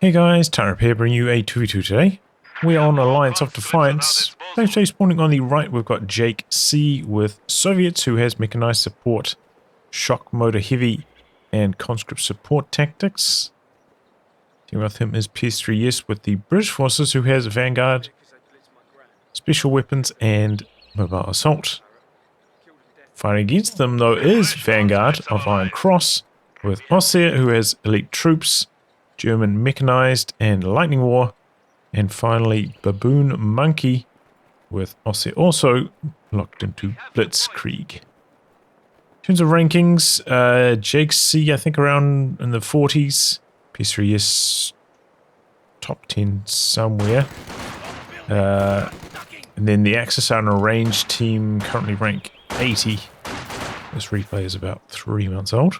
Hey guys, tightrope here, bringing you a 2v2 today. We are on Alliance of Defiance. Today spawning on the right, we've got JakeC with Soviets, who has mechanized support, shock motor heavy, and conscript support tactics. Team with him is ps3YES with the British forces, who has Vanguard, special weapons, and mobile assault. Fighting against them, though, is Vanguard of Iron Cross with Ostheer, who has elite troops, German Mechanized and Lightning War, and finally Baboon Monkey with Ostheer also locked into Blitzkrieg. In terms of rankings, JakeC I think around in the 40s, ps3YES top 10 somewhere, and then the Axis are on a range team currently rank 80. This replay is about 3 months old.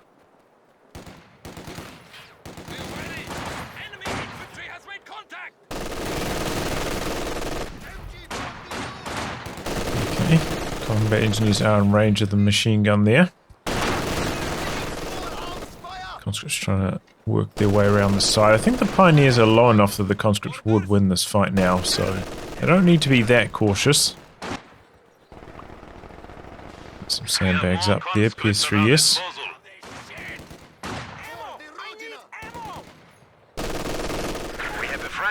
Okay, combat engineers are in range of the machine gun there. Conscripts trying to work their way around the side. I think the pioneers are low enough that the conscripts would win this fight now, so they don't need to be that cautious. Some sandbags up there, ps3YES.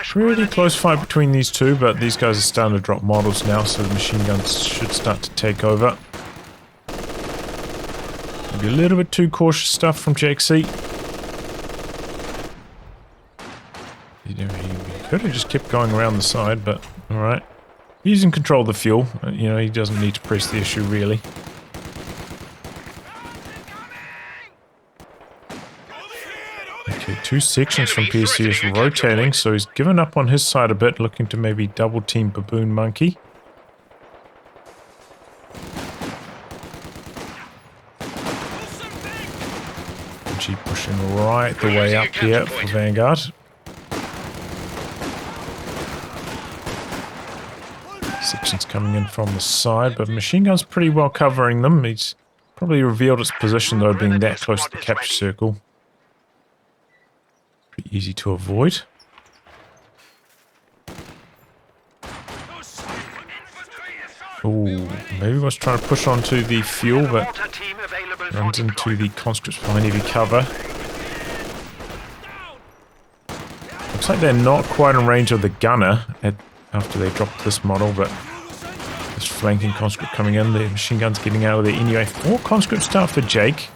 Pretty close fight between these two, but these guys are starting to drop models now, so the machine guns should start to take over. Maybe a little bit too cautious stuff from JakeC. He could have just kept going around the side, but alright. He's in control of the fuel. You know, he doesn't need to press the issue really. Okay, two sections from ps3YES rotating, so he's given up on his side a bit, looking to maybe double team Baboon Monkey. G pushing right the way up here for Vanguard. Sections coming in from the side, but machine gun's pretty well covering them. He's probably revealed its position though, being that close to the capture circle. Pretty easy to avoid. Ooh, maybe was trying to push onto the fuel, but runs into the conscripts behind heavy cover. Looks like they're not quite in range of the gunner after they dropped this model, but this flanking conscript coming in, the machine gun's getting out of there anyway. 4 conscripts start for Jake.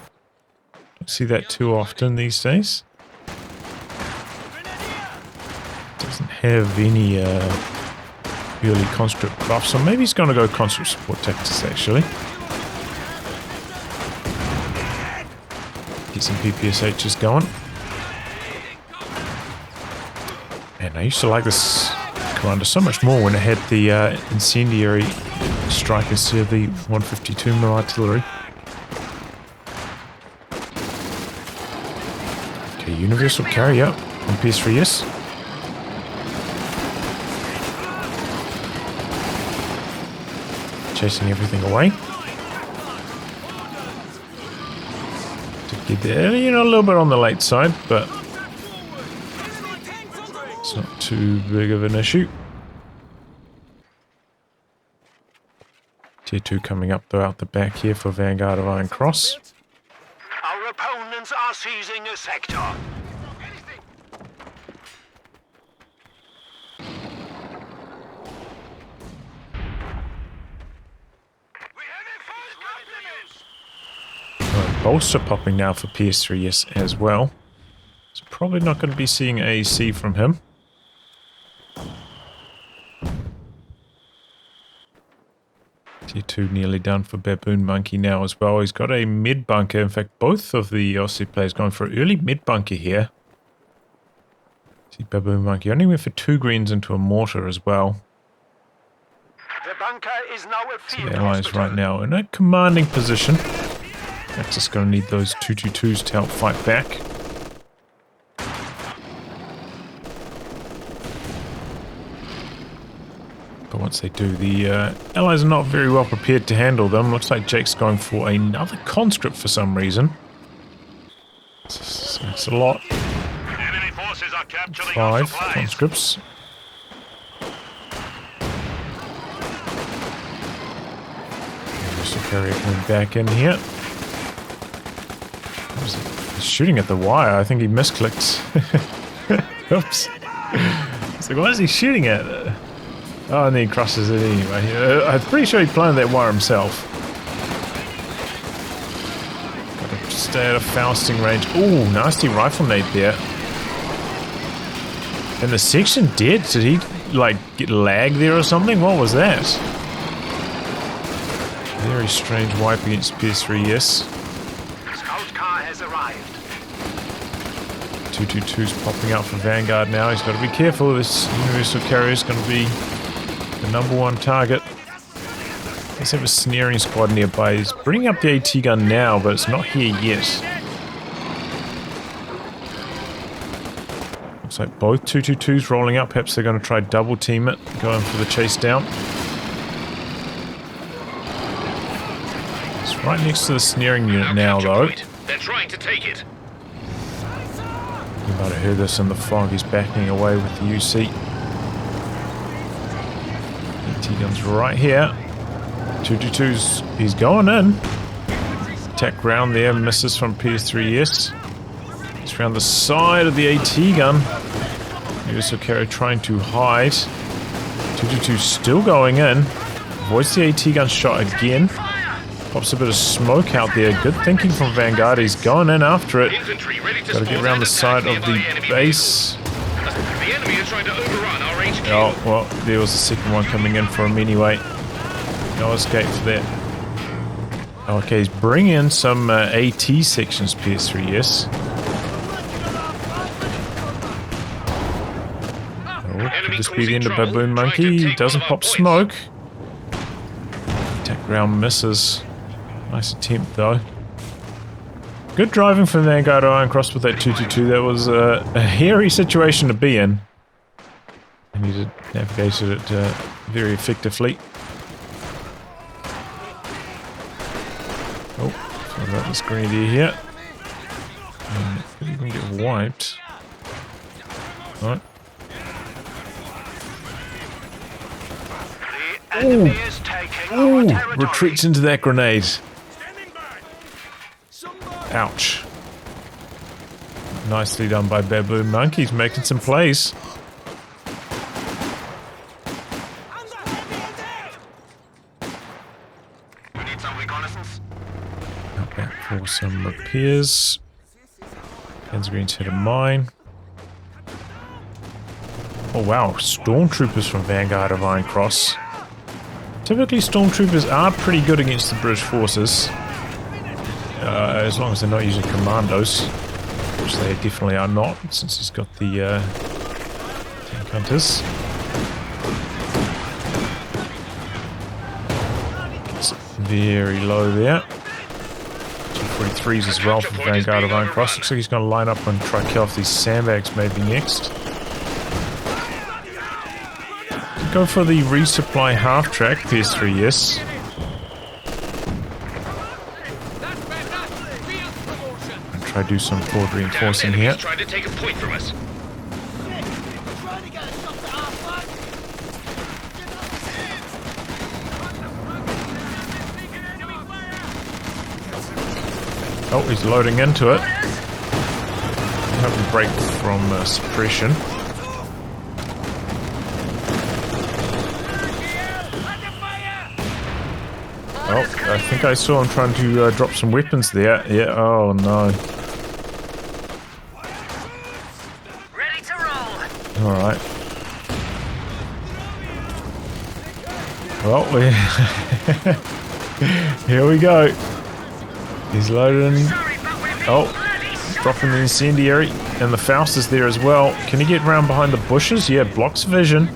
Don't see that too often these days. Doesn't have any early conscript buffs, so maybe he's going to go conscript support tactics actually. Get some PPSHs going. And I used to like this commander so much more when it had the incendiary strike instead of the 152 mm artillery. Okay, universal carry up on ps3YES. Chasing everything away. To get there, you know, a little bit on the late side, but it's not too big of an issue. Tier 2 coming up though out the back here for Vanguard of Iron Cross. Our opponents are seizing a sector. Bolster popping now for ps3YES as well. So probably not going to be seeing AC from him. Tier 2 nearly done for Baboon Monkey now as well. He's got a mid bunker. In fact, both of the Ostheer players going for an early mid bunker here. See Baboon Monkey only went for 2 greens into a mortar as well. The bunker is now a field the allies right now in a commanding position. Axis going to need those 222s to help fight back. But once they do, the allies are not very well prepared to handle them. Looks like Jake's going for another conscript for some reason. That's a lot. Enemy forces are Capturing our 5 supplies. conscripts. Mr. Carrier coming back in here. He's shooting at the wire. I think he misclicked. Oops. It's like, what is he shooting at? Oh, and then he crosses it anyway. I'm pretty sure he planted that wire himself. Gotta stay at a Fausting range. Ooh, nasty rifle nade there. And the section dead? Did he, like, get lag there or something? What was that? Very strange wipe against ps3YES. Scout car has arrived. 222's popping out for Vanguard now. He's got to be careful. This universal carrier is going to be the #1 target. Let's have a snaring squad nearby. He's bringing up the AT gun now, but it's not here yet. Looks like both 222's rolling up. Perhaps they're going to try double team it, going for the chase down. It's right next to the snaring unit now, though. They're trying to take it. You might have heard this in the fog. He's backing away with the UC. AT gun's right here. 222's, he's going in. Attack round there, misses from ps3YES. It's around the side of the AT gun. Universal carrier trying to hide. 222's still going in. Avoids the AT gun shot again. Pops a bit of smoke out there. Good thinking from Vanguard. He's going in after it. Got to get around the side of the base. The enemy is trying to overrun our HQ. Oh, well, there was the second one coming in for him anyway. No escape for that. Okay, he's bringing in some AT sections, ps3YES. Oh, could this be the end of Baboon Monkey? Doesn't pop smoke. Attack round misses. Nice attempt, though. Good driving from Vanguard Iron Cross with that 222. That was a hairy situation to be in. And he did navigated it very effectively. Oh, sorry about this grenadier here. Could even get wiped. Right. The enemy is taking our territory. Retreats into that grenade. Ouch. Nicely done by Baboon Monkey. He's making some plays. We need some reconnaissance. Out back for some repairs. Green's hit a mine. Oh wow, stormtroopers from Vanguard of Iron Cross. Typically stormtroopers are pretty good against the British forces. As long as they're not using commandos. Which they definitely are not, since he's got the tank hunters. It's very low there. 243s as well from Vanguard of Iron Cross. Looks like he's going to line up and try to kill off these sandbags maybe next. Go for the resupply half-track, ps3YES. And try to do some forward reinforcing here. Trying to take a point from us. Oh, he's loading into it. Have a break from suppression. Oh, I think I saw him trying to drop some weapons there. Yeah, oh no. Ready to roll. Alright. Well, here we go. He's loading. Oh, dropping the incendiary. And the Faust is there as well. Can he get around behind the bushes? Yeah, blocks vision.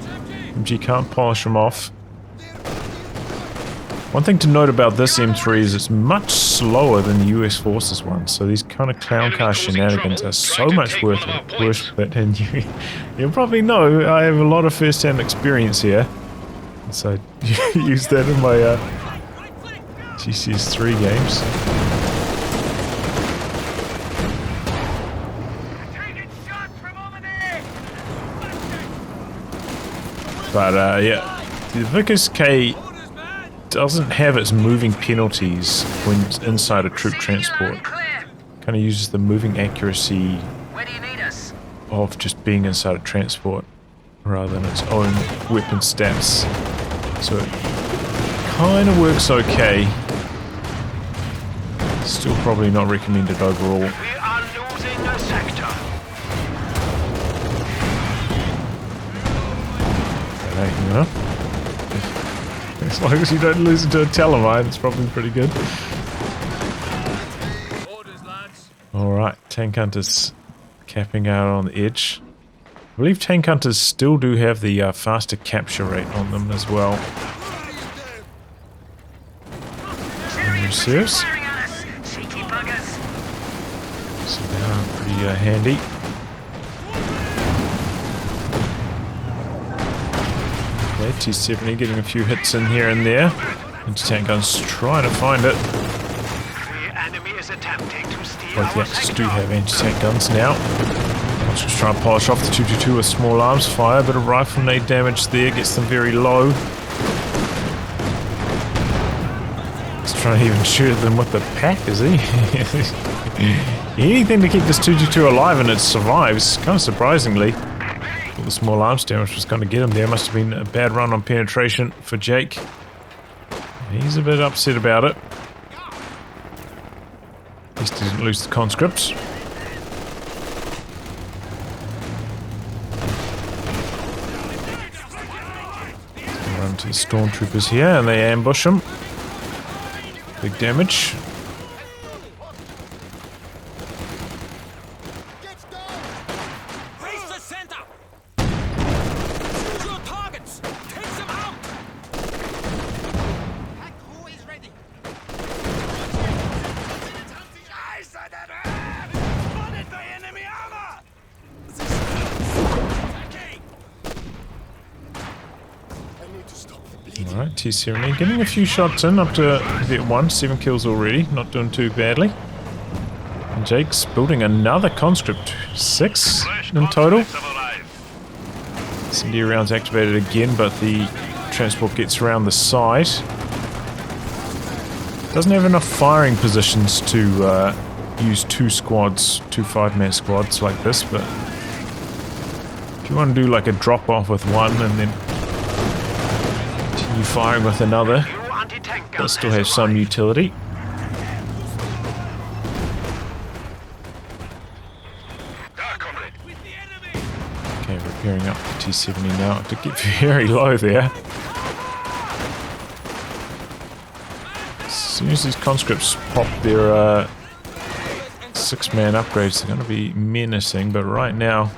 MG can't polish him off. One thing to note about this M3 is it's much slower than the US Forces one, so these kind of clown car shenanigans are so much worth it, and you'll probably know I have a lot of first-hand experience here. So I use that in my GCS3 games. But yeah, the Vickers K doesn't have its moving penalties when it's inside a troop transport. Kind of uses the moving accuracy of just being inside a transport rather than its own weapon stats. So it kind of works okay. Still probably not recommended overall. We are losing a sector. Hey, you know? As long as you don't lose it to a Telemine, it's probably pretty good. Alright, tank hunters capping out on the edge. I believe tank hunters still do have the faster capture rate on them as well. Reserves. So they are pretty handy. Okay, T70 getting a few hits in here and there. Anti-tank guns trying to find it. Both the Axis do have anti-tank guns now. Let's just try and polish off the 222 with small arms fire. A bit of rifle nade damage there, gets them very low. He's trying to even shoot them with the pack, is he? Anything to keep this 222 alive and it survives, kind of surprisingly. All the small arms damage was going to get him there. Must have been a bad run on penetration for Jake. He's a bit upset about it. At least he didn't lose the conscripts. Run to the stormtroopers here and they ambush him. Big damage. Alright, T70 getting a few shots in, up to vet 1, 7 kills already, not doing too badly. And Jake's building another conscript, 6 in total. Incendiary rounds activated again, but the transport gets around the side. Doesn't have enough firing positions to use 2 squads, 2 5-man squads like this, but if you want to do like a drop off with one and then continue firing with another, that still has some utility. Okay, repairing up the T70 now to get very low there. As soon as these conscripts pop their 6-man upgrades, they're going to be menacing, but right now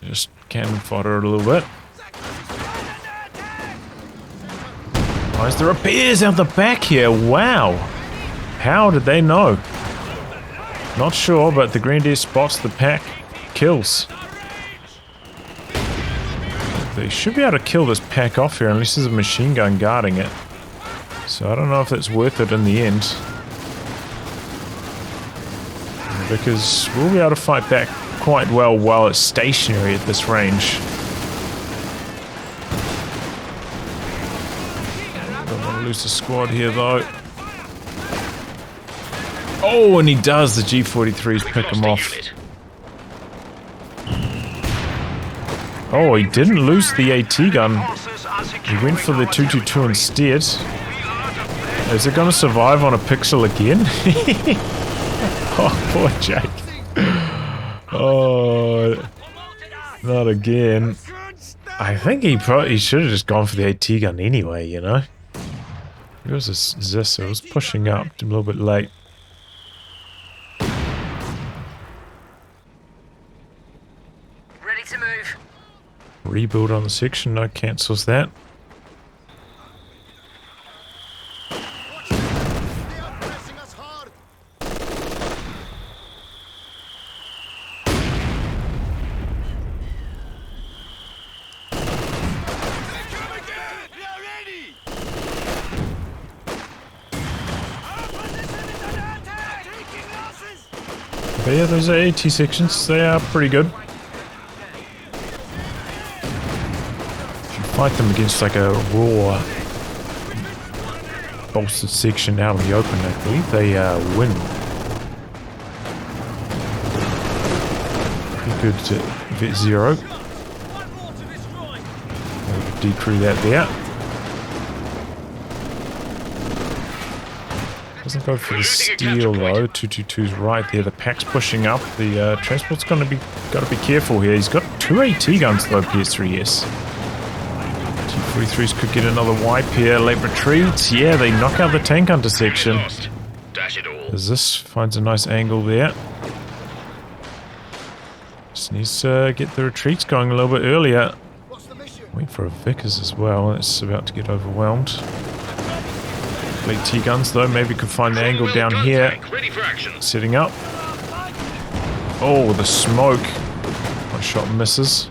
just cannon fodder a little bit. Why is there repairs out the back here? Wow! How did they know? Not sure, but the Grenadier spots the pack, kills. They should be able to kill this pack off here unless there's a machine gun guarding it. So I don't know if it's worth it in the end. Because we'll be able to fight back quite well while it's stationary at this range. Don't want to lose the squad here though. Oh, and he does. The G43s pick him off. Oh, he didn't lose the AT gun. He went for the 222 instead. Is it going to survive on a pixel again? Oh, poor Jake. Oh, not again. I think he should have just gone for the AT gun anyway, you know. It was a Zis, it was pushing up a little bit late. Ready to move. Rebuild on the section, no cancels that. But yeah, those AT sections, they are pretty good. fight them against like a raw bolstered section out in the open, I believe they win. Pretty good vet 0. We'll decrew that there. Doesn't go for the steel though. 222's right there. The pack's pushing up. The transport's got to be careful here. He's got 2 AT guns though, ps3YES. 243s could get another wipe here. Late retreats. Yeah, they knock out the tank hunter section. As this finds a nice angle there. Just needs to get the retreats going a little bit earlier. Wait for a Vickers as well. It's about to get overwhelmed. Late T-guns though, maybe could find the angle down here. Setting up. Oh, the smoke. One shot misses.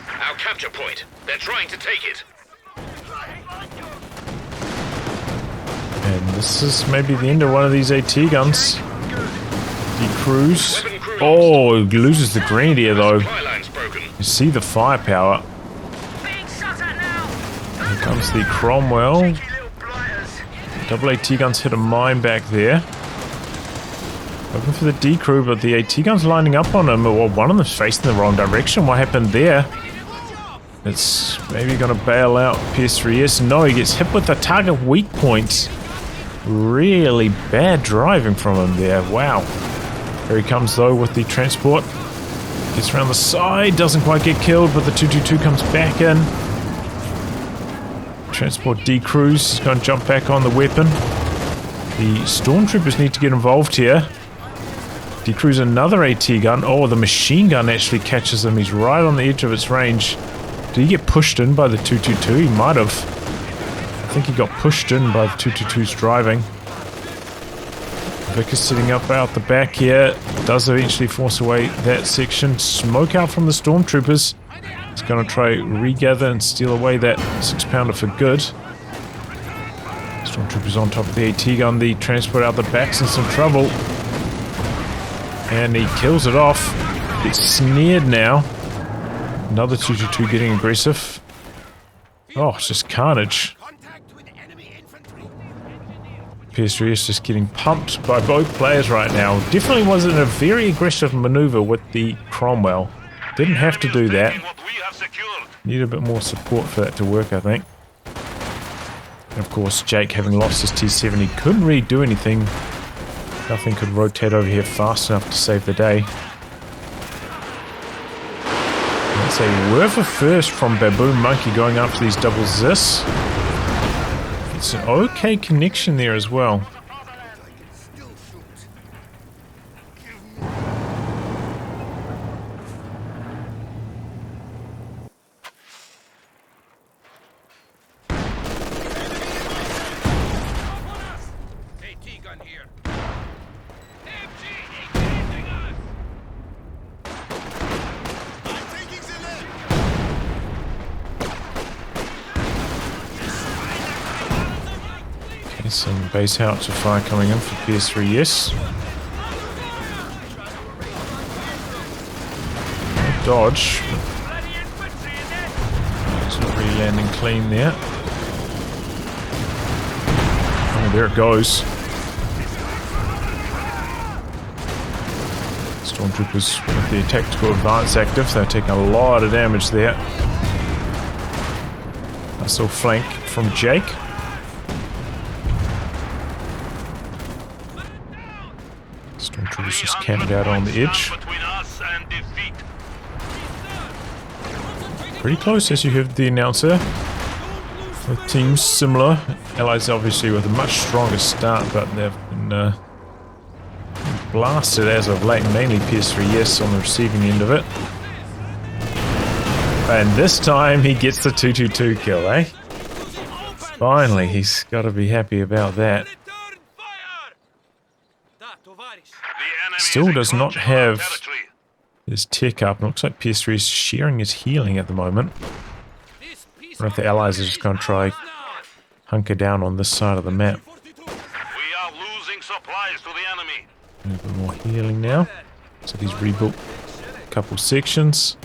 Our capture point. They're trying to take it. And this is maybe the end of one of these AT guns. Decrews. Oh, he loses the grenadier though. You see the firepower. Here comes the Cromwell. Double AT guns hit a mine back there. Looking for the decrew, but the AT guns lining up on him. Well, one of them's facing the wrong direction. What happened there? It's maybe going to bail out ps3YES. No, he gets hit with the target weak point. Really bad driving from him there. Wow. Here he comes though with the transport. Gets around the side. Doesn't quite get killed, but the 222 comes back in. Transport decrews. He's going to jump back on the weapon. The stormtroopers need to get involved here. Decrews another AT gun. Oh, the machine gun actually catches him. He's right on the edge of its range. Did he get pushed in by the 222? He might have. I think he got pushed in by the 222's driving. Vic is sitting up out the back here. Does eventually force away that section. Smoke out from the stormtroopers. He's going to try regather and steal away that 6-pounder for good. Stormtroopers on top of the AT gun. The transport out the back's in some trouble. And he kills it off. Gets snared now. Another 222 getting aggressive. Oh, it's just carnage. ps3YES just getting pumped by both players right now. Definitely wasn't a very aggressive maneuver with the Cromwell. Didn't have to do that. Need a bit more support for that to work, I think. And of course, Jake, having lost his T7, he couldn't really do anything. Nothing could rotate over here fast enough to save the day. It's a worth a first from Baboon Monkey going after these double ZIS. It's an okay connection there as well. Some base howitzer fire coming in for ps3YES. Dodge. It's not really landing clean there. Oh, there it goes. Stormtroopers with the tactical advance active, they're taking a lot of damage there. Nice little flank from Jake. Stormtroopers just camped out on the edge. Pretty close, as you heard the announcer. With teams similar. Allies obviously with a much stronger start, but they've been blasted as of late, mainly ps3YES on the receiving end of it. And this time he gets the 222 kill, eh? Finally, he's got to be happy about that. Still does not have his tech up. It looks like ps3 is sharing his healing at the moment. I don't know if the allies are just going to try hunker down on this side of the map. We are losing supplies to the enemy. A little bit more healing now. So he's rebuilt a couple sections.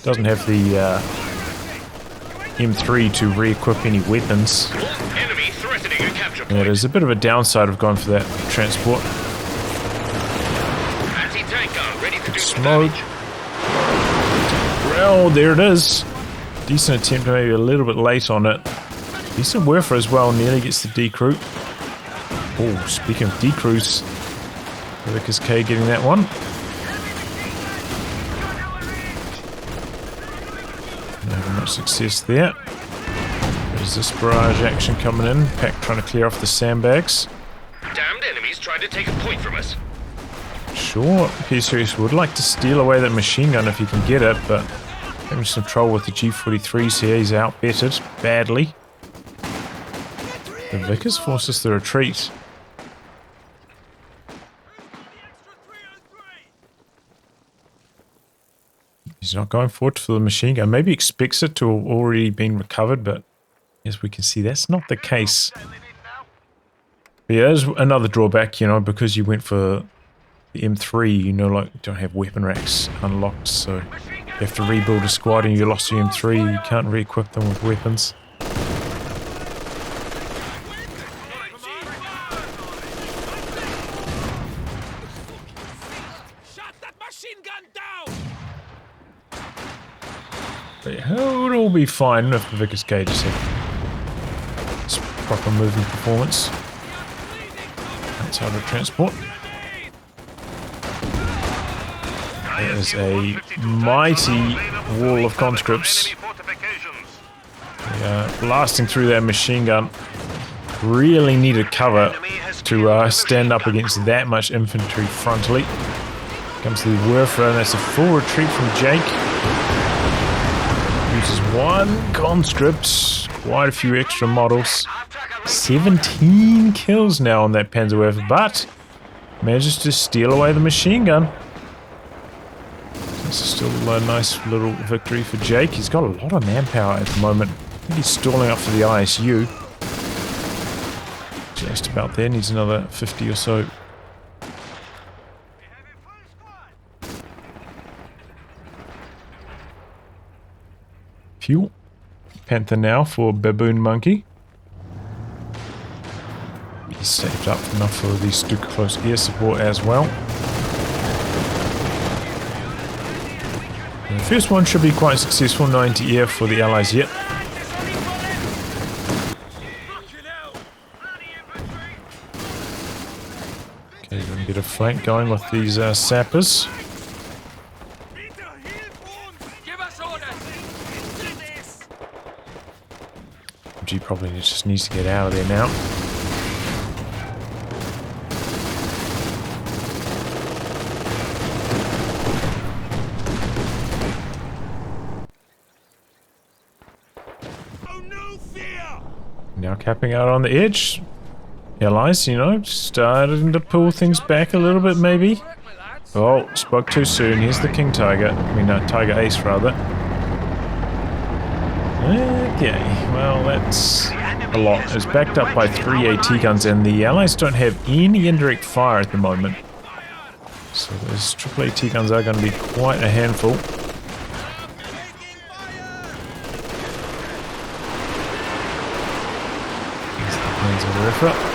Doesn't have the M3 to re-equip any weapons. Enemy threatening a capture Yeah, there's a bit of a downside of going for that transport. Anti-tank gun ready to do Smoke. Well, there it is. Decent attempt, maybe a little bit late on it. Decent werfer as well, nearly gets the decrew. Oh, speaking of decrews, JakeC getting that one. No much success there. There's this barrage action coming in. Pack trying to clear off the sandbags. Damned enemies trying to take a point from us. Sure, ps3YES would like to steal away that machine gun if he can get it, but having some trouble with the G43s here. He's outbetted badly. The Vickers forces the retreat. He's not going forward for the machine gun. Maybe expects it to have already been recovered, but as we can see, that's not the case. But yeah, there's another drawback, you know, because you went for the M3, you know, like, don't have weapon racks unlocked, so you have to rebuild a squad and you lost your M3, you can't re-equip them with weapons. But yeah, it would all be fine if the JakeC just had its proper movement performance outside of transport. There is a mighty wall of conscripts. They are blasting through that machine gun. Really needed cover to stand up against that much infantry frontally. Comes the werfer, and that's a full retreat from Jake. Uses one conscript, quite a few extra models. 17 kills now on that Panzerwerfer, but manages to steal away the machine gun. This is still a nice little victory for Jake. He's got a lot of manpower at the moment. I think he's stalling up for the ISU. Just about there, needs another 50 or so. Fuel. Panther now for Baboon Monkey. He's saved up enough for the super close air support as well. And the first one should be quite successful, 90 air for the Allies yet. Okay, we can get a flank going with these sappers. G probably just needs to get out of there now. Now capping out on the edge. Allies, you know, starting to pull things back a little bit maybe. Oh, spoke too soon. Here's the King Tiger. I mean, Tiger Ace rather. Okay, well that's a lot. It's backed up by 3 AT guns and the Allies don't have any indirect fire at the moment. So those triple AT guns are going to be quite a handful. Here's the Panzerwerfer.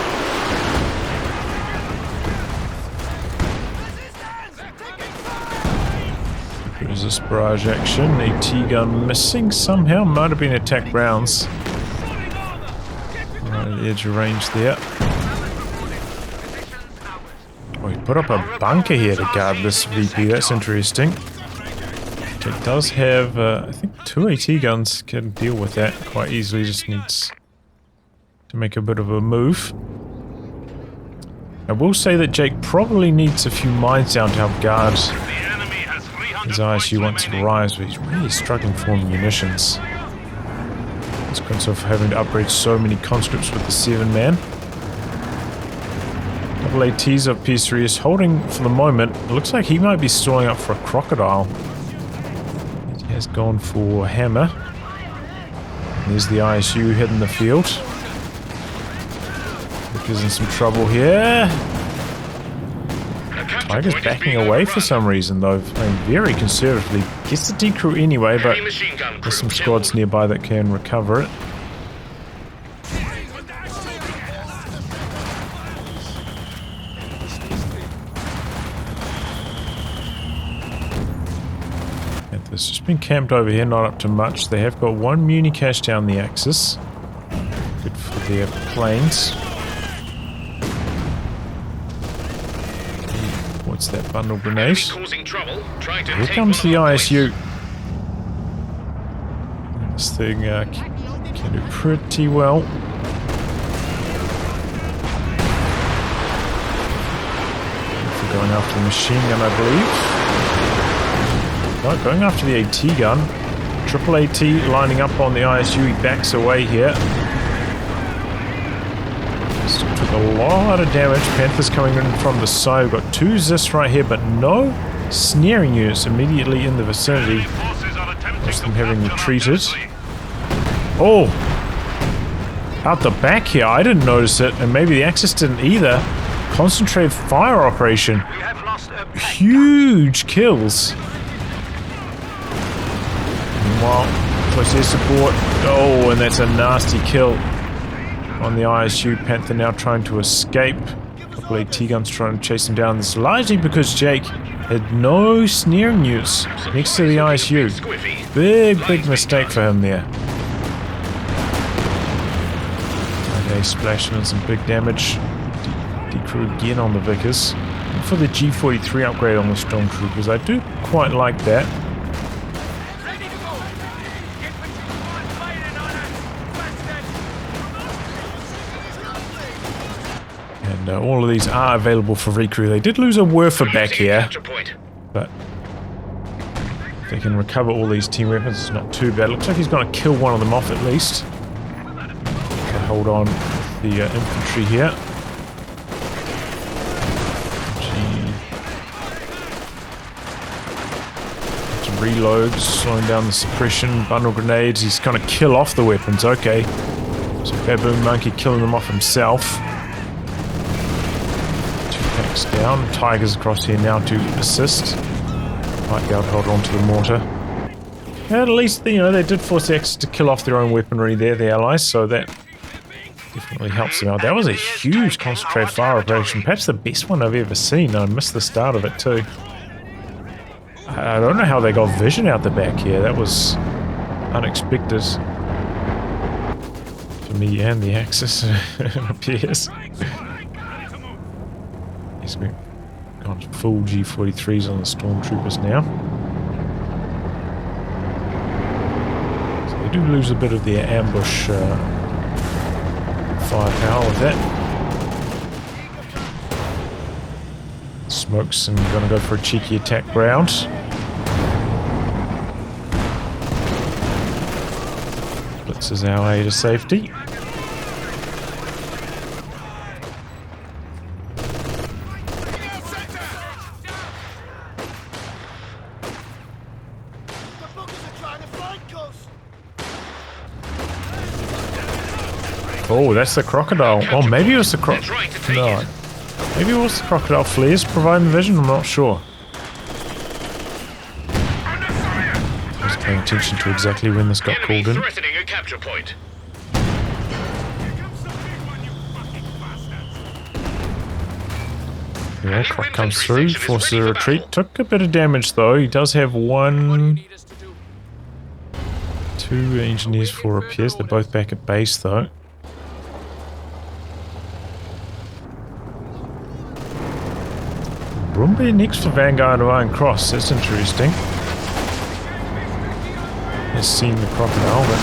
There's this barrage action. AT gun missing somehow. Might have been attack rounds. Right at the edge of range there. Oh, he put up a bunker here to guard this VP. That's interesting. It does have, I think, 2 AT guns can deal with that quite easily. Just needs to make a bit of a move. I will say that Jake probably needs a few mines down to help guard his ISU once it arrives, but he's really struggling for munitions. Consequence of having to upgrade so many conscripts with the 7-man. Double ATs of ps3YES holding for the moment. It looks like he might be stalling up for a crocodile. He has gone for hammer. And there's the ISU hitting the field. Vickers in some trouble here. Tiger's backing away for some reason, though, playing very conservatively. Gets the D crew anyway, but there's some squads nearby that can recover it. Panther's just been camped over here, not up to much. They have got one muni cache down the axis. Good for their planes. What's that bundle grenade? Here comes the ISU. This thing can do pretty well. For going after the machine gun, I believe. No, going after the AT gun. Triple AT lining up on the ISU. He backs away here. Still took a lot of damage. Panthers coming in from the side. We've got 2 Zis right here, but no snaring units immediately in the vicinity. Most of them having retreated. Oh! Out the back here, I didn't notice it, and maybe the Axis didn't either. Concentrated fire operation. Huge kills. Meanwhile, close air support. Oh, and that's a nasty kill on the ISU. Panther now trying to escape. Couple of T-guns trying to chase him down. This is largely because Jake had no snaring units next to the ISU. Big mistake for him there. Okay, splashing in some big damage. D-crew again on the Vickers. And for the G43 upgrade on the Stormtroopers, I do quite like that. And all of these are available for recrew. They did lose a Werfer back here, but if they can recover all these team weapons, it's not too bad. Looks like he's going to kill one of them off at least. Okay, hold on with the infantry here. Reloads, slowing down the suppression, bundle grenades. He's going to kill off the weapons. Okay, so Baboon Monkey killing them off himself. 2 packs down. Tiger's across here now to assist. Might be able to hold on to the mortar. And at least, you know, they did force the Axis to kill off their own weaponry there, the allies, so that definitely helps them out. That was a huge concentrated fire operation, perhaps the best one I've ever seen. I missed the start of it too. I don't know how they got vision out the back here. That was unexpected for me and the Axis, it appears. Yes, we've gone full G43s on the Stormtroopers now. So they do lose a bit of their ambush firepower with that. Smokes and gonna go for a cheeky attack round. Blitzes our way to safety. Oh, that's the crocodile. Oh, maybe it was the no. Maybe it was the crocodile flares providing vision, I'm not sure. I was paying attention to exactly when this got called in. Yeah, Croc comes through, forces a retreat. Took a bit of damage though. He does have 2 engineers for repairs. They're both back at base though. Brumby next for Vanguard or Iron Cross. That's interesting. Has seen the crocodile, but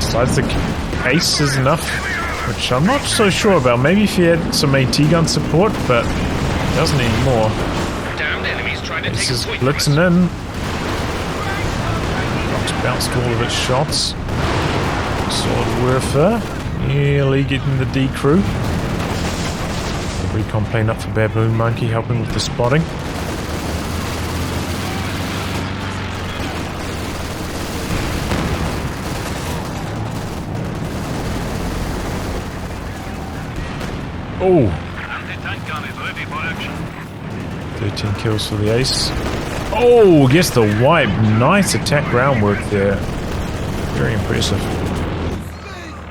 decides the case is enough, which I'm not so sure about. Maybe if he had some AT gun support, but he doesn't need more. This is blitzing in. Crocs bounced all of its shots. Sword Werfer nearly getting the D crew. Recon plane up for Baboon Monkey, helping with the spotting. Oh! Anti-tank gun is ready Ready for action. 13 kills for the ace. Oh, gets the wipe. Nice attack groundwork there. Very impressive.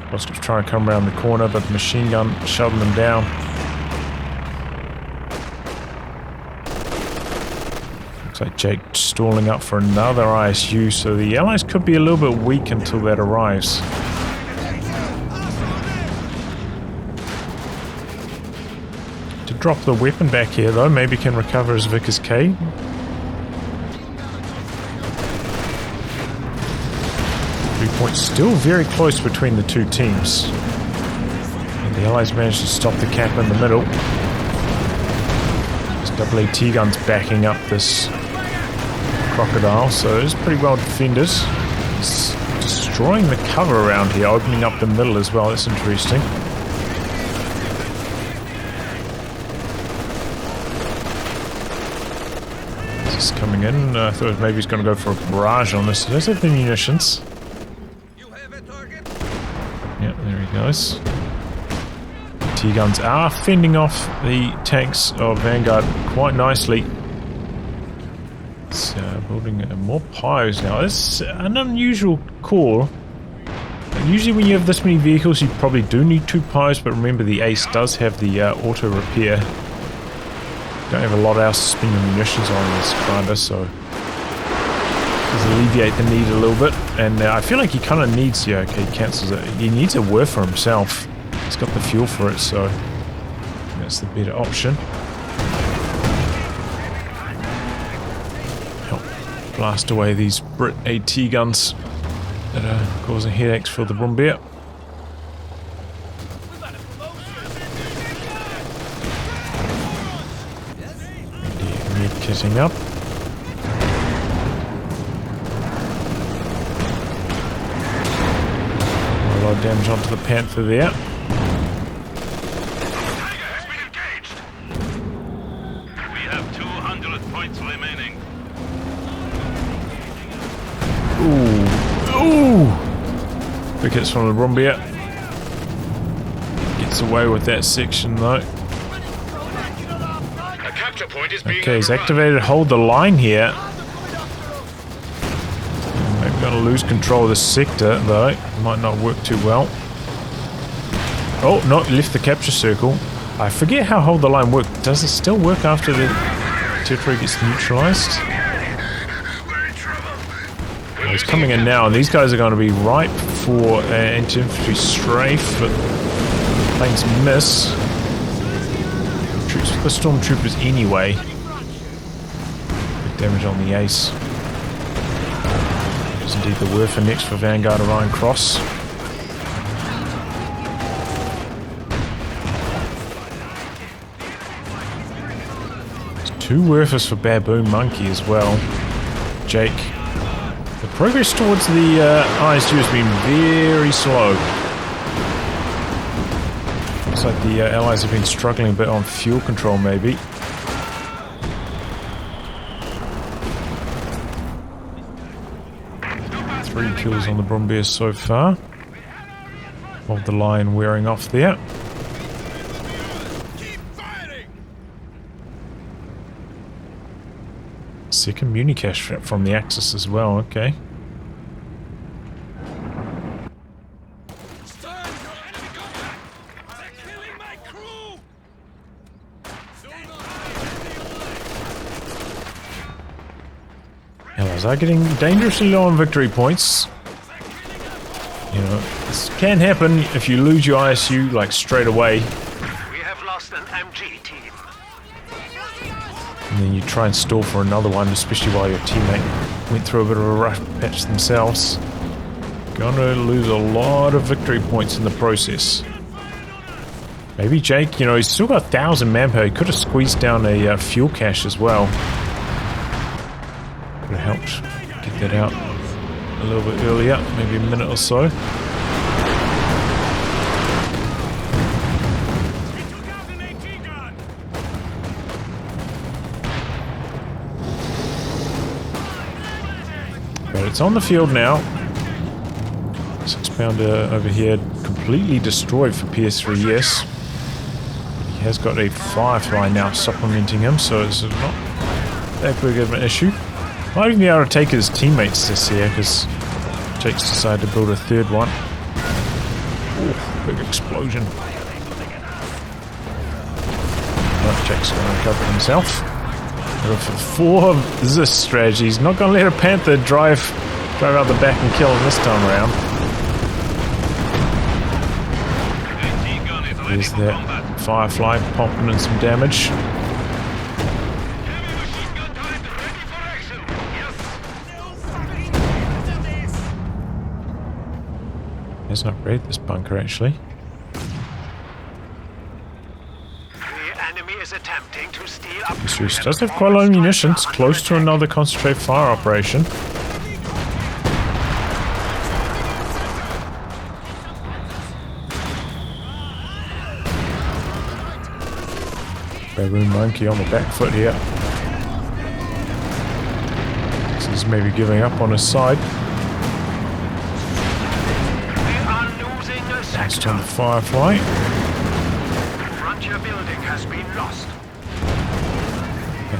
Ostheer trying to come around the corner, but the machine gun shoving them down. Looks like Jake stalling up for another ISU, so the allies could be a little bit weak until that arrives. To drop the weapon back here though, maybe can recover his Vickers K. Points still very close between the two teams. And the allies managed to stop the cap in the middle. This double AT gun's backing up this crocodile, so it's pretty well defended. It's destroying the cover around here, opening up the middle as well. That's interesting. This is coming in. I thought maybe he's going to go for a barrage on this. He does have the munitions. Yep, there he goes. T-guns are fending off the tanks of Vanguard quite nicely. It's building more pyros now. It's an unusual call. Usually when you have this many vehicles you probably do need 2 pyros, but remember the ace does have the auto repair. Don't have a lot else to spend your munitions on this grinder, so does alleviate the need a little bit, and I feel like he kind of needs, yeah, okay, he cancels it. He needs a whir for himself. He's got the fuel for it, so that's the better option. Help blast away these Brit AT guns that are causing headaches for the Brumbier. Kitting up. A lot of damage onto the Panther there. We have 200 points remaining. Ooh! Big hits from the Brumbier. Gets away with that section though. Okay, he's activated hold the line here. Maybe going to lose control of this sector though. Might not work too well. Oh, no, left the capture circle. I forget how hold the line works. Does it still work after the territory gets neutralized? Oh, he's coming in now, and these guys are going to be ripe for anti-infantry strafe, but planes miss. Troops for the stormtroopers anyway. Big damage on the ace. There's indeed the Werfer next for Vanguard Orion Cross. There's 2 Werfers for Baboon Monkey as well. Jake. The progress towards the ISU has been very slow. Looks like the allies have been struggling a bit on fuel control, maybe. Three kills on the Brumbier so far. Hold the line wearing off there. Second Municash from the Axis as well, okay. Allies are getting dangerously low on victory points. You know, this can happen if you lose your ISU like straight away. We have lost an MG team. And then you try and stall for another one, especially while your teammate went through a bit of a rough patch themselves. Gonna lose a lot of victory points in the process. Maybe Jake, you know, he's still got 1,000 manpower. He could have squeezed down a fuel cache as well. Could have helped get that out a little bit earlier, maybe a minute or so. But it's on the field now. 6-pounder over here, completely destroyed for ps3YES. He has got a Firefly now supplementing him, so it's not that big of an issue. Might even be able to take his teammates this here, because Jake's decided to build a third one. Ooh, big explosion. Right, Jake's going to recover himself. For this strategy, he's not going to let a Panther drive out the back and kill him this time around. There's that Firefly pumping in some damage. Let's not upgrade this bunker actually. The enemy is attempting to steal up. This does have quite a lot of munitions, close to another concentrate fire operation. Baboon monkey on the back foot here. So he's maybe giving up on his side. Last on the Firefly. Frontier building has been lost.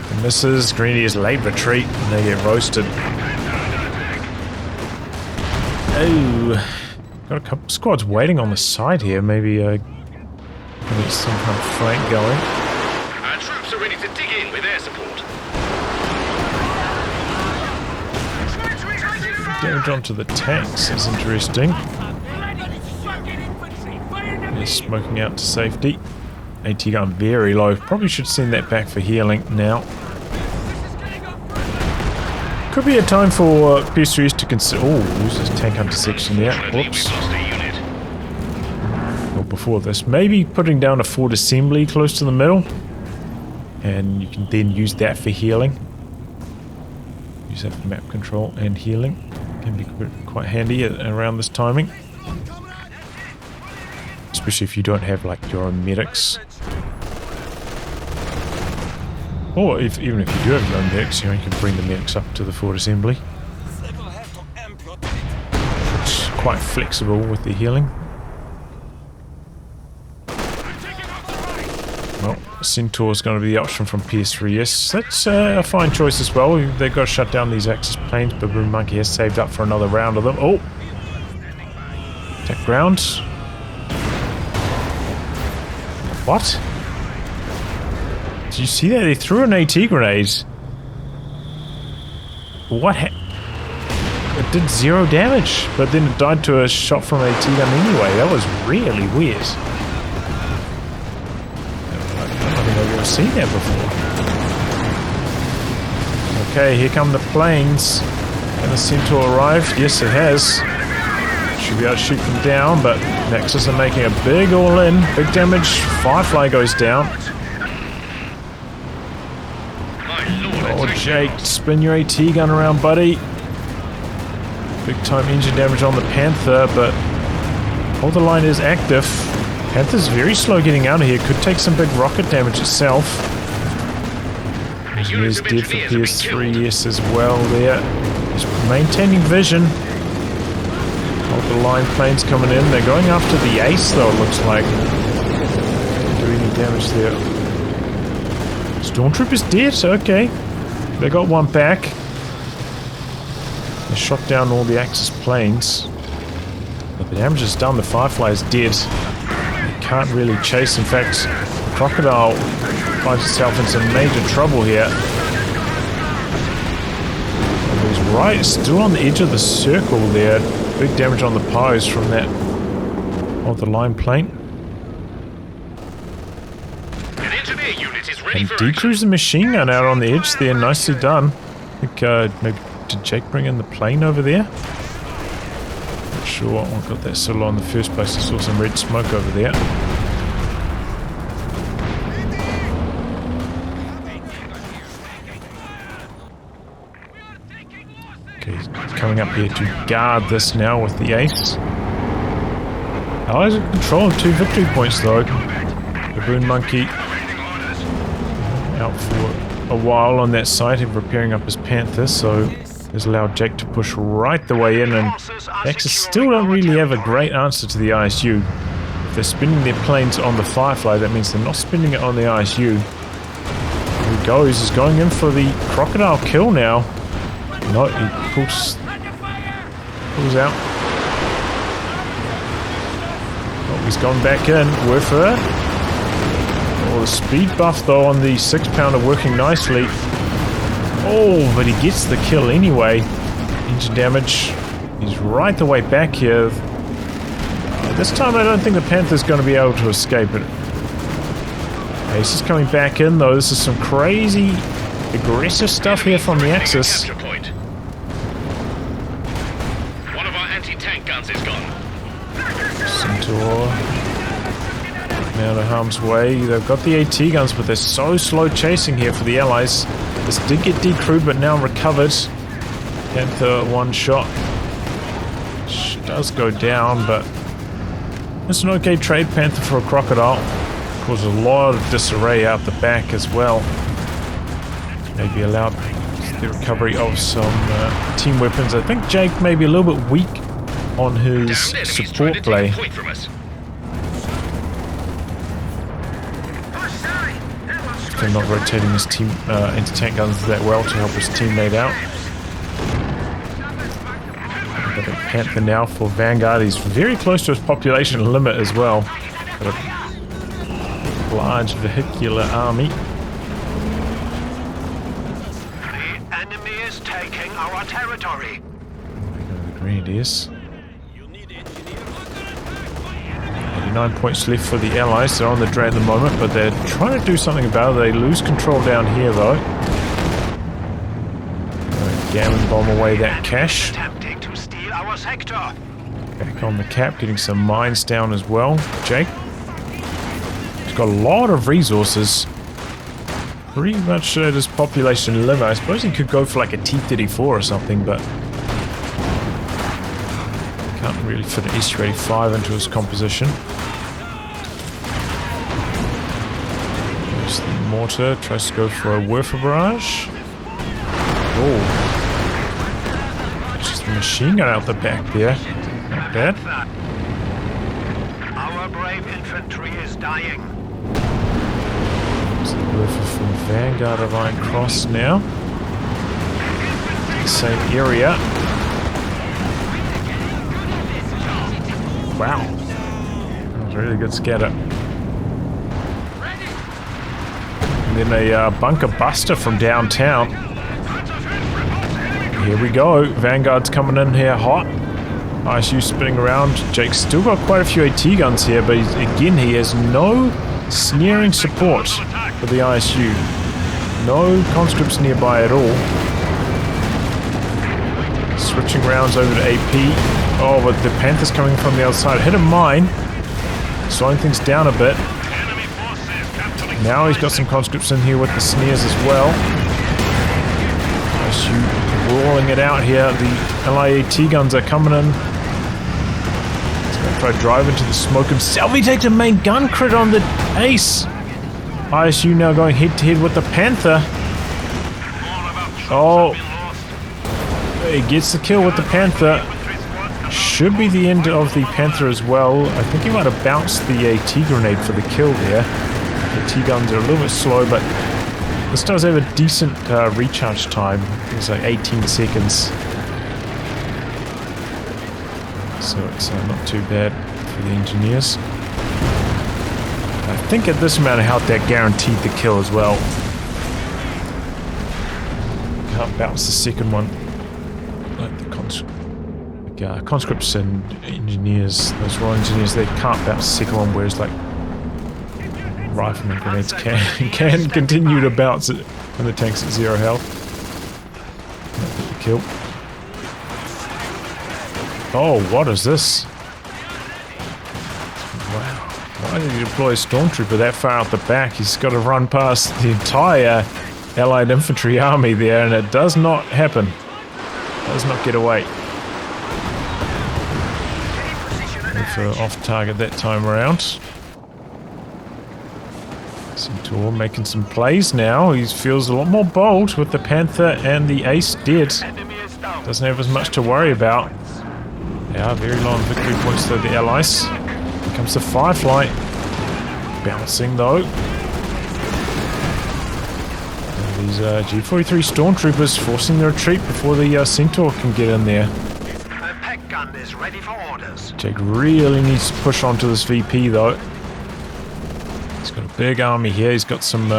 The misses. Greeny is late retreat and they get roasted. Oh, got a couple squads waiting on the side here. Maybe get some kind of flank going. Our troops are ready to dig in with air support. Damage onto the tanks is interesting. They're smoking out to safety. AT gun very low. Probably should send that back for healing now. Could be a time for ps3YES to consider. Oh, there's a tank hunter section there. Whoops. Well, before this, maybe putting down a forward assembly close to the middle, and you can then use that for healing. Use that for map control and healing. Can be quite handy around this timing. Especially if you don't have like your own medics. Or even if you do have your own medics, you can bring the medics up to the forward assembly. It's quite flexible with the healing. Well, Centaur is going to be the option from ps3YES. That's a fine choice as well. They've got to shut down these Axis planes. Baboon Monkey has saved up for another round of them. Oh! Attack ground. What? Did you see that? They threw an AT grenade. What? It did 0 damage, but then it died to a shot from AT gun anyway. That was really weird. I don't think I've ever seen that before. Okay, here come the planes. And the Centaur arrived. Yes, it has. Should be able to shoot them down, but Nexus are making a big all-in. Big damage. Firefly goes down. Oh, Jake, spin your AT gun around, buddy. Big time engine damage on the Panther, but all the line is active. Panther's very slow getting out of here. Could take some big rocket damage itself. He's dead for ps3YES as well there. He's maintaining vision. All the line planes coming in. They're going after the ace though, it looks like. Didn't do any damage there. Stormtrooper's dead, okay. They got one back. They shot down all the Axis planes. But the damage is done. The Firefly is dead. They can't really chase. In fact, the Crocodile finds itself in some major trouble here. And he's right, still on the edge of the circle there. Big damage on the pies from that of the line plane. An engineer unit is ready And for decrease the machine gun out on the edge there. Nicely done. I think maybe did Jake bring in the plane over there? Not sure what got that so low in the first place. I saw some red smoke over there. Okay, he's coming up here to guard this now with the ace. Allies in control of 2 victory points though. Baboon Monkey out for a while on that site of repairing up his Panther, so has allowed Jake to push right the way in, and Axis still don't really have a great answer to the ISU. If they're spending their planes on the Firefly, that means they're not spending it on the ISU. Here he goes. He's going in for the crocodile kill now. No, he pulls out. Oh, he's gone back in. Worth it. Oh, the speed buff though on the 6-pounder working nicely. Oh, but he gets the kill anyway. Engine damage. He's right the way back here. This time I don't think the Panther's going to be able to escape it. Ace is coming back in though. This is some crazy aggressive stuff here from the Axis. One of our anti-tank guns is gone. Centaur. Now to harm's way. They've got the AT guns, but they're so slow chasing here for the Allies. This did get decrewed, but now recovered. Panther one shot. She does go down, but it's an okay trade, Panther for a crocodile. Causes a lot of disarray out the back as well. Maybe allowed the recovery of some team weapons. I think Jake may be a little bit weak on his support play. They're not rotating his team anti-tank guns that well to help his teammate out. Got a Panther now for Vanguard. He's very close to his population limit as well. Got a large vehicular army. The enemy is taking our territory. The Grenadiers. 89 points left for the Allies. They're on the drain at the moment, but they're trying to do something about it. They lose control down here, though. Gammon bomb away that cash. Attempting to steal our sector. Back on the cap, getting some mines down as well. Jake. He's got a lot of resources. Pretty much at his population limit. I suppose he could go for like a T-34 or something, but can't really fit an S-35 into his composition. There's the mortar, tries to go for a Werfer barrage. Oh. Just a machine gun out the back there. Not bad. Our brave infantry is dying. There's the Werfer from Vanguard of Iron Cross now. Same area. Wow. That was a really good scatter. And then a bunker buster from downtown. Here we go. Vanguard's coming in here hot. ISU spinning around. Jake's still got quite a few AT guns here, but again, he has no sneering support for the ISU. No conscripts nearby at all. Switching rounds over to AP. Oh, but the Panther's coming from the outside. Hit a mine. Slowing things down a bit. Now he's got some conscripts in here with the snares as well. ISU rolling it out here. The LIAT guns are coming in. He's going to try to drive into the smoke himself. He takes a main gun crit on the ace. ISU now going head to head with the Panther. Oh. He gets the kill with the Panther. Should be the end of the Panther as well. I think he might have bounced the AT grenade for the kill there. The AT guns are a little bit slow, but this does have a decent recharge time. It's like 18 seconds. So it's not too bad for the engineers. I think at this amount of health that guaranteed the kill as well. Can't bounce the second one. Like the conscripts and engineers, those raw engineers, they can't bounce the second one, whereas like rifleman grenades can continue to bounce it when the tank's at 0 health. Kill. Oh, what is this? Wow. Why did he deploy a stormtrooper that far out the back? He's got to run past the entire Allied infantry army there, and it does not happen. Does not get away. For off target that time around. Centaur making some plays now. He feels a lot more bold with the Panther and the ace dead. Doesn't have as much to worry about. They are very low on victory points though, the Allies. Here comes the Firefly. Bouncing though. And these G43 Stormtroopers forcing the retreat before the Centaur can get in there. The peg gun is ready for orders. Jake really needs to push onto this VP though. He's got a big army here. He's got some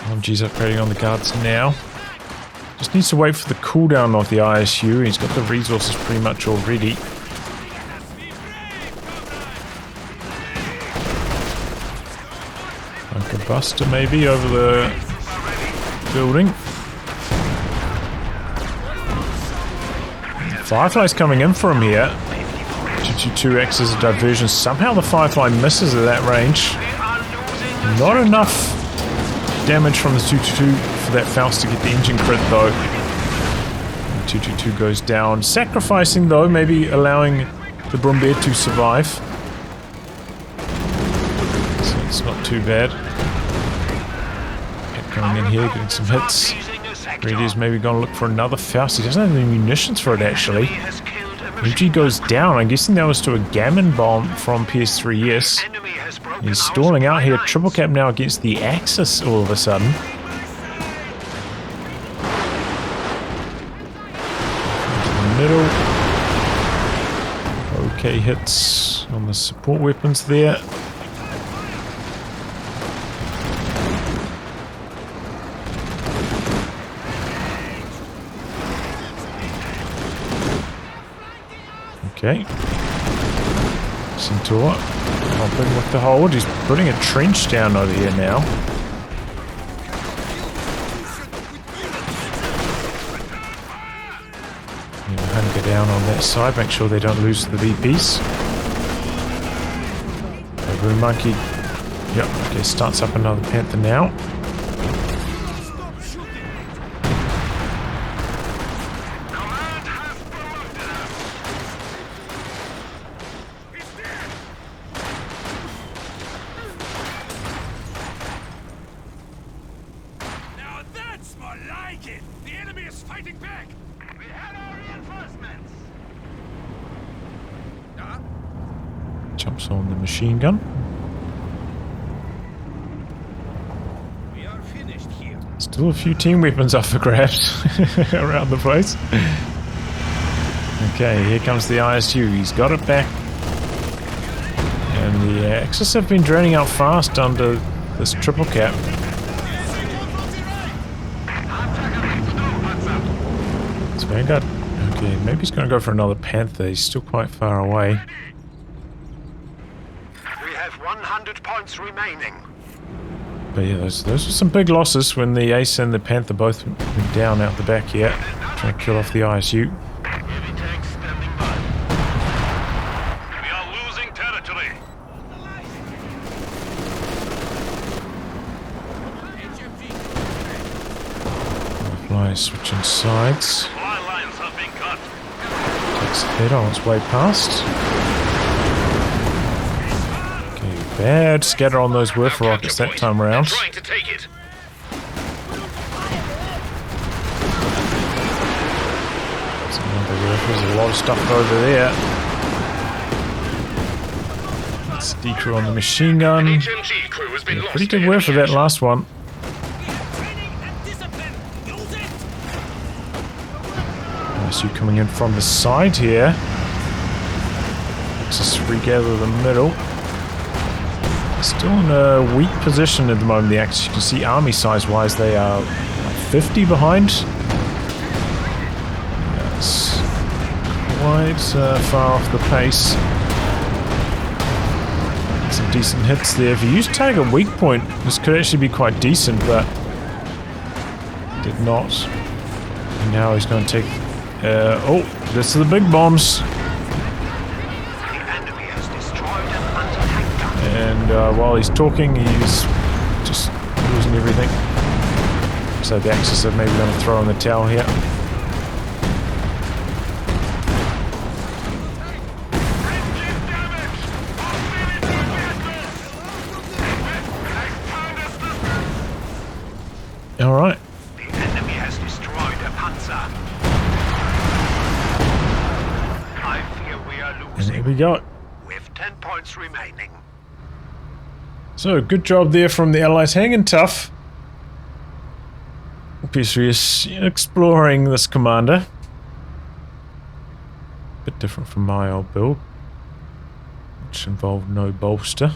OMGs upgrading on the guards now. Just needs to wait for the cooldown of the ISU. He's got the resources pretty much already. Like a buster maybe over the building. Firefly's coming in for him here. 222X is a diversion. Somehow the Firefly misses at that range. Not enough damage from the 222 for that Faust to get the engine crit though. And 222 goes down. Sacrificing though, maybe allowing the Brumbear to survive. So it's not too bad. Kept coming in here, getting some hits. Ready's maybe gonna look for another Faust. He doesn't have any munitions for it actually. MG goes down. I'm guessing that was to a Gammon bomb from ps3YES. He's stalling out here. Triple cap now against the Axis all of a sudden. Into the middle. Okay hits on the support weapons there. Okay. Centaur helping with the hold. He's putting a trench down over here now. Hunker down on that side. Make sure they don't lose the VPs. Baboon Monkey. Yep. Okay. Starts up another Panther now. Jumps on the machine gun. We are finished here. Still a few team weapons up for grabs around the place. Okay, here comes the ISU. He's got it back. And the Axis have been draining out fast under this triple cap. It's Vanguard. Okay, maybe he's going to go for another Panther. He's still quite far away. 100 points remaining. But yeah, those are some big losses when the Ace and the Panther both went down out the back here. Trying to kill off the ISU. Heavy tanks standing by. We are losing territory. Fly switching sides. Fly lines have been cut. Takes a hit on its way past. Bad scatter on those whiff rockets that time around. Trying to take it. There's a lot of stuff over there. That's decrew on the machine gun. HMG crew has been lost. Pretty good whiff for that last one. ISU coming in from the side here. Let's just regather the middle. Still in a weak position at the moment, the Axis. You can see army size-wise, they are 50 behind. That's quite far off the pace. Some decent hits there. If you use tag at weak point, this could actually be quite decent, but did not. And now he's going to take... oh, this is the big bombs. And while he's talking, he's just losing everything. So the Axis are maybe going to throw in the towel here. All right. The enemy has destroyed a Panzer. I fear we are losing. And there we go. points remaining. So, good job there from the Allies, hanging tough. ps3YES exploring this commander. Bit different from my old build, which involved no bolster.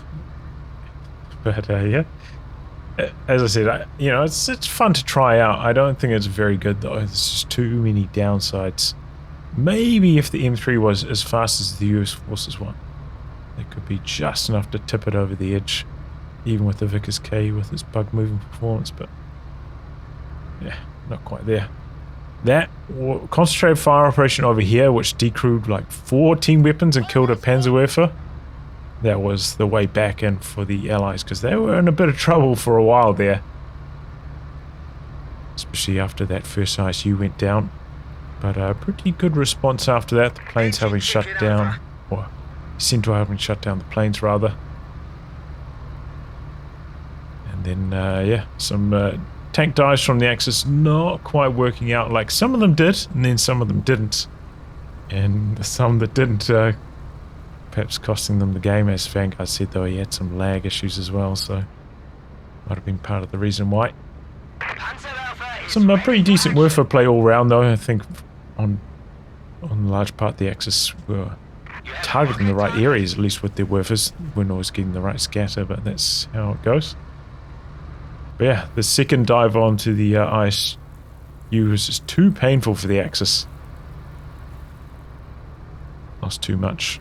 But yeah, as I said, you know, it's fun to try out. I don't think it's very good though. There's just too many downsides. Maybe if the M3 was as fast as the US Forces one, it could be just enough to tip it over the edge, even with the Vickers K with its bug moving performance. But yeah, not quite there. That concentrated fire operation over here, which decrewed like 14 weapons and killed a Panzerwerfer, that was the way back in for the Allies, because they were in a bit of trouble for a while there. Especially after that first ISU went down. But a pretty good response after that, the planes having shut down, or seemed to having shut down the planes rather. And then, yeah, some tank dives from the Axis not quite working out. Like some of them did, and then some of them didn't. And some that didn't, perhaps costing them the game. As Vanguard said though, he had some lag issues as well, so might have been part of the reason why. Some pretty decent Werfer play all round though. I think on large part the Axis were targeting the right areas, at least with their Werfers. Weren't always getting the right scatter, but that's how it goes. But yeah, the second dive onto the ISU was just too painful for the Axis. Lost too much.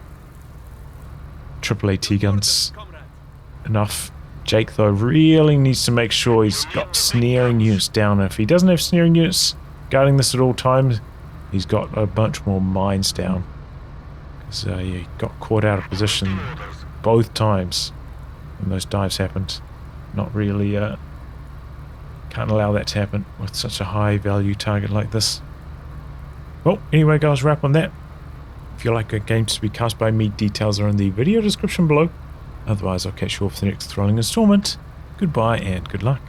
Triple AT guns enough. Jake though really needs to make sure he's got snaring units down. If he doesn't have snaring units guarding this at all times, he's got a bunch more mines down. Because he got caught out of position both times when those dives happened. Not really, can't allow that to happen with such a high value target like this. Well, anyway guys, wrap on that. If you like games to be cast by me, details are in the video description below. Otherwise, I'll catch you all for the next thrilling installment. Goodbye and good luck.